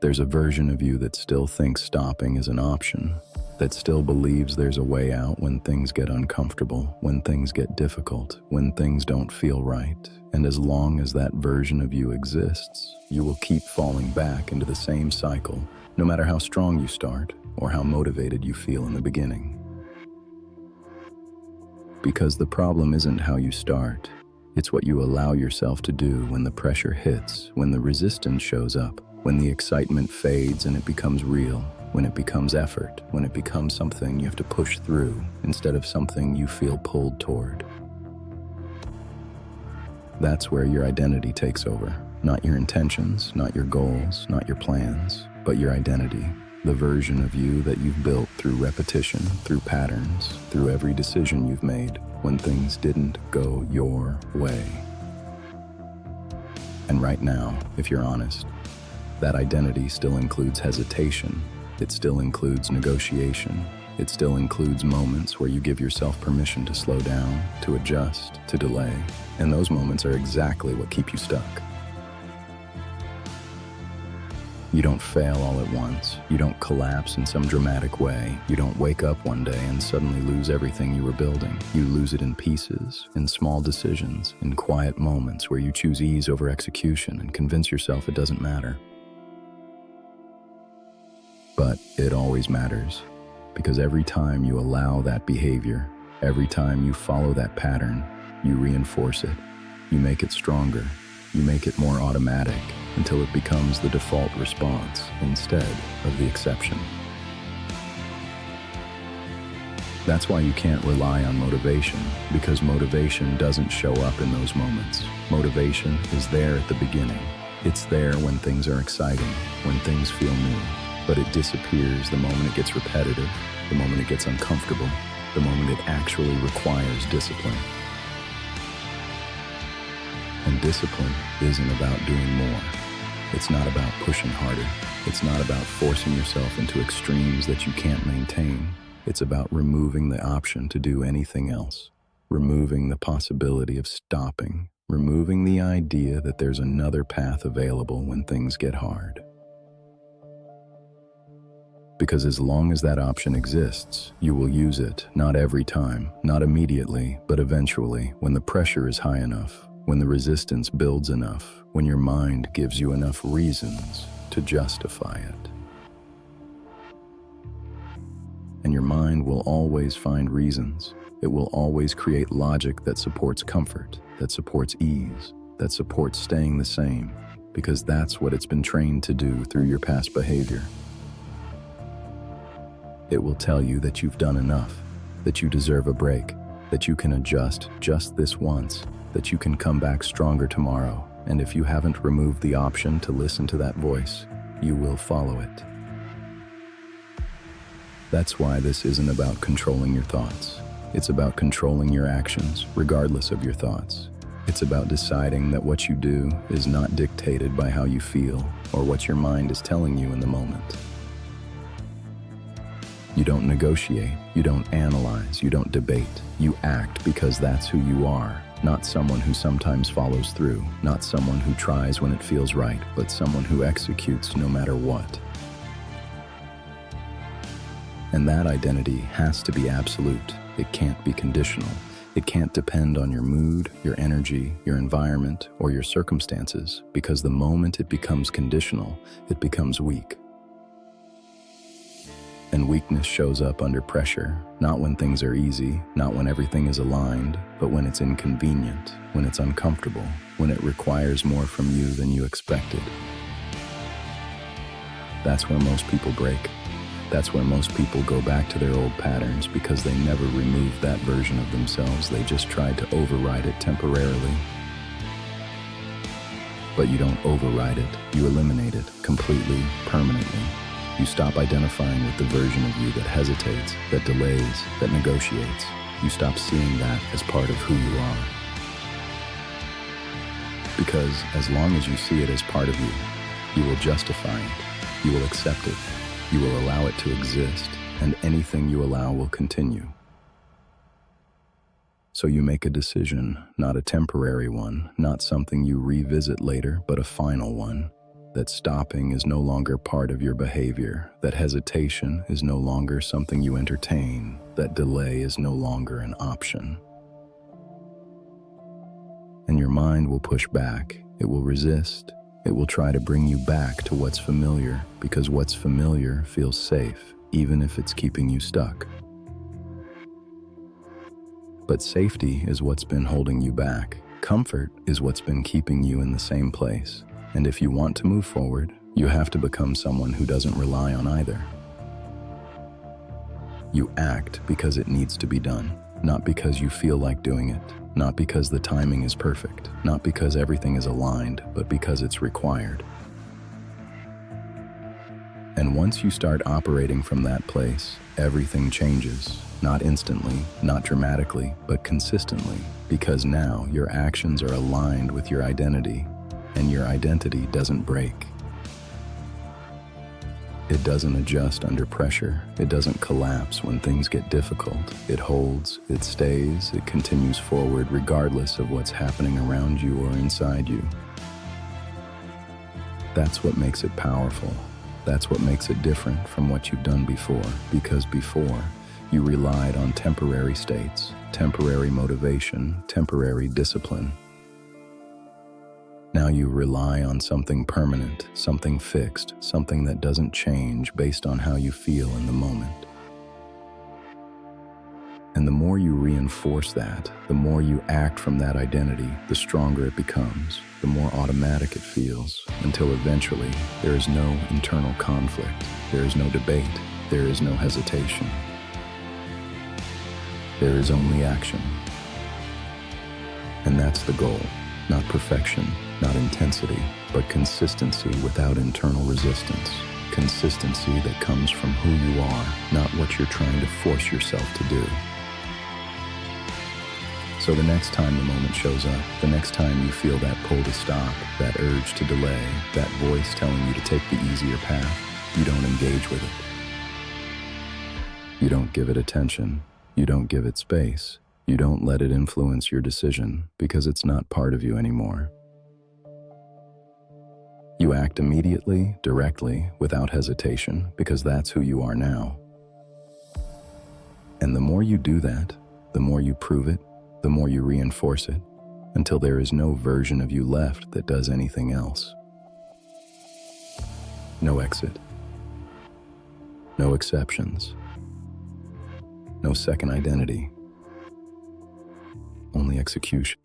There's a version of you that still thinks stopping is an option, that still believes there's a way out when things get uncomfortable, when things get difficult, when things don't feel right. And as long as that version of you exists, you will keep falling back into the same cycle, no matter how strong you start or how motivated you feel in the beginning. Because the problem isn't how you start, it's what you allow yourself to do when the pressure hits, when the resistance shows up, when the excitement fades and it becomes real, when it becomes effort, when it becomes something you have to push through instead of something you feel pulled toward. That's where your identity takes over. Not your intentions, not your goals, not your plans, but your identity. The version of you that you've built through repetition, through patterns, through every decision you've made when things didn't go your way. And right now, if you're honest, that identity still includes hesitation. It still includes negotiation. It still includes moments where you give yourself permission to slow down, to adjust, to delay. And those moments are exactly what keep you stuck. You don't fail all at once. You don't collapse in some dramatic way. You don't wake up one day and suddenly lose everything you were building. You lose it in pieces, in small decisions, in quiet moments where you choose ease over execution and convince yourself it doesn't matter. But it always matters, because every time you allow that behavior, every time you follow that pattern, you reinforce it. You make it stronger. You make it more automatic until it becomes the default response instead of the exception. That's why you can't rely on motivation, because motivation doesn't show up in those moments. Motivation is there at the beginning. It's there when things are exciting, when things feel new, but it disappears the moment it gets repetitive, the moment it gets uncomfortable, the moment it actually requires discipline. And discipline isn't about doing more. It's not about pushing harder. It's not about forcing yourself into extremes that you can't maintain. It's about removing the option to do anything else, removing the possibility of stopping, removing the idea that there's another path available when things get hard. Because as long as that option exists, you will use it, not every time, not immediately, but eventually, when the pressure is high enough, when the resistance builds enough, when your mind gives you enough reasons to justify it. And your mind will always find reasons. It will always create logic that supports comfort, that supports ease, that supports staying the same, because that's what it's been trained to do through your past behavior. It will tell you that you've done enough, that you deserve a break, that you can adjust just this once, that you can come back stronger tomorrow, and if you haven't removed the option to listen to that voice, you will follow it. That's why this isn't about controlling your thoughts. It's about controlling your actions, regardless of your thoughts. It's about deciding that what you do is not dictated by how you feel or what your mind is telling you in the moment. You don't negotiate, you don't analyze, you don't debate. You act because that's who you are. Not someone who sometimes follows through, not someone who tries when it feels right, but someone who executes no matter what. And that identity has to be absolute. It can't be conditional. It can't depend on your mood, your energy, your environment, or your circumstances, because the moment it becomes conditional, it becomes weak. And weakness shows up under pressure, not when things are easy, not when everything is aligned, but when it's inconvenient, when it's uncomfortable, when it requires more from you than you expected. That's where most people break. That's where most people go back to their old patterns because they never removed that version of themselves. They just tried to override it temporarily. But you don't override it, you eliminate it completely, permanently. You stop identifying with the version of you that hesitates, that delays, that negotiates. You stop seeing that as part of who you are. Because as long as you see it as part of you, you will justify it, you will accept it, you will allow it to exist, and anything you allow will continue. So you make a decision, not a temporary one, not something you revisit later, but a final one. that stopping is no longer part of your behavior, that hesitation is no longer something you entertain, that delay is no longer an option. And your mind will push back, it will resist, it will try to bring you back to what's familiar, because what's familiar feels safe, even if it's keeping you stuck. But safety is what's been holding you back. Comfort is what's been keeping you in the same place. And if you want to move forward, you have to become someone who doesn't rely on either. You act because it needs to be done, not because you feel like doing it, not because the timing is perfect, not because everything is aligned, but because it's required. And once you start operating from that place, everything changes. Not instantly, not dramatically, but consistently, because now your actions are aligned with your identity, and your identity doesn't break. It doesn't adjust under pressure. It doesn't collapse when things get difficult. It holds, it stays, it continues forward regardless of what's happening around you or inside you. That's what makes it powerful. That's what makes it different from what you've done before, because before, you relied on temporary states, temporary motivation, temporary discipline. Now you rely on something permanent, something fixed, something that doesn't change based on how you feel in the moment. And the more you reinforce that, the more you act from that identity, the stronger it becomes, the more automatic it feels, until eventually there is no internal conflict, there is no debate, there is no hesitation. There is only action. And that's the goal. Not perfection, not intensity, but consistency without internal resistance. Consistency that comes from who you are, not what you're trying to force yourself to do. So the next time the moment shows up, the next time you feel that pull to stop, that urge to delay, that voice telling you to take the easier path, you don't engage with it. You don't give it attention. You don't give it space. You don't let it influence your decision because it's not part of you anymore. You act immediately, directly, without hesitation, because that's who you are now. And the more you do that, the more you prove it, the more you reinforce it, until there is no version of you left that does anything else. No exit. No exceptions. No second identity. Only execution.